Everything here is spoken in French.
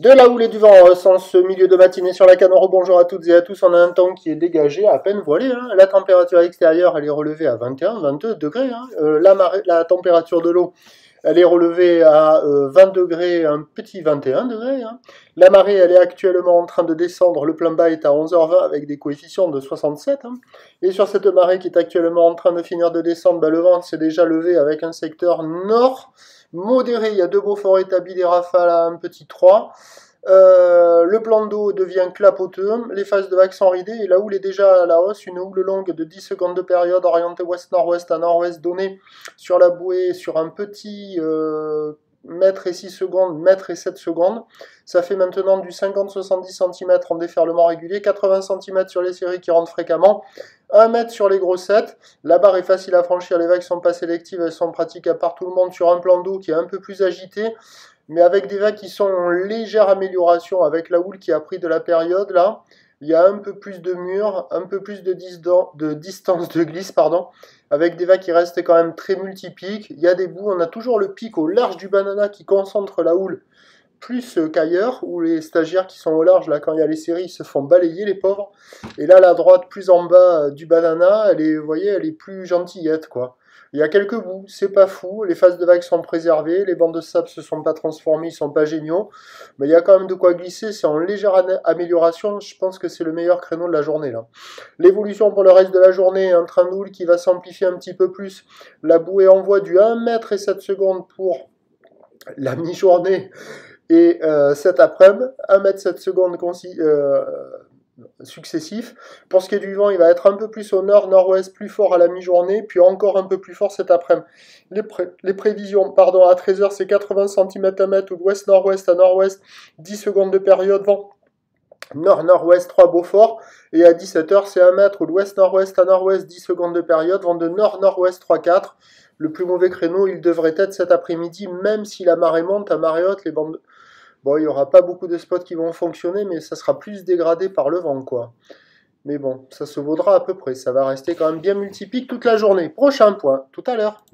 De la houle et du vent, sens milieu de matinée sur la Canoro. Bonjour à toutes et à tous. On a un temps qui est dégagé, à peine voilé. La température extérieure, elle est relevée à 21, 22 degrés. La température de l'eau, elle est relevée à 20 degrés, un petit 21 degrés. La marée, elle est actuellement en train de descendre. Le plein bas est à 11h20 avec des coefficients de 67. Et sur cette marée qui est actuellement en train de finir de descendre, le vent s'est déjà levé avec un secteur nord modéré. Il y a deux beaux forts établis, des rafales à un petit 3. Le plan d'eau devient clapoteux, les phases de vagues sont ridées et la houle est déjà à la hausse, une houle longue de 10 secondes de période orientée ouest-nord-ouest à nord-ouest donnée sur la bouée sur un petit mètre et 6 secondes, mètre et 7 secondes. Ça fait maintenant du 50-70 cm en déferlement régulier, 80 cm sur les séries qui rentrent fréquemment, 1 mètre sur les grossettes. La barre est facile à franchir, les vagues sont pas sélectives, elles sont pratiques par tout le monde sur un plan d'eau qui est un peu plus agité, mais avec des vagues qui sont en légère amélioration, avec la houle qui a pris de la période, là, il y a un peu plus de murs, un peu plus de distance de glisse, pardon, avec des vagues qui restent quand même très multipiques. Il y a des bouts, on a toujours le pic au large du banana qui concentre la houle plus qu'ailleurs, où les stagiaires qui sont au large, là, quand il y a les séries, ils se font balayer, les pauvres. Et là, la droite, plus en bas du banana, elle est, vous voyez, elle est plus gentillette, quoi. Il y a quelques bouts, c'est pas fou, les phases de vagues sont préservées, les bancs de sable se sont pas transformés, ils sont pas géniaux, mais il y a quand même de quoi glisser, c'est en légère amélioration, je pense que c'est le meilleur créneau de la journée, là. L'évolution pour le reste de la journée, un train de houle qui va s'amplifier un petit peu plus, la bouée envoie du 1 mètre et 7 secondes pour la mi-journée, et cet après-midi, 1 mètre 7 secondes successifs. Pour ce qui est du vent, il va être un peu plus au nord-nord-ouest, plus fort à la mi-journée, puis encore un peu plus fort cet après-midi. Les prévisions, à 13h, c'est 80 cm à mètre, ou d'ouest-nord-ouest à nord-ouest, 10 secondes de période, vent nord-nord-ouest, 3 Beaufort, et à 17h, c'est 1 mètre, ou d'ouest-nord-ouest à nord-ouest, 10 secondes de période, vent de nord-nord-ouest, 3-4. Le plus mauvais créneau, il devrait être cet après-midi, même si la marée monte à marée haute, les bandes... Bon, il n'y aura pas beaucoup de spots qui vont fonctionner, mais ça sera plus dégradé par le vent, quoi. Mais bon, ça se vaudra à peu près. Ça va rester quand même bien multipique toute la journée. Prochain point, tout à l'heure.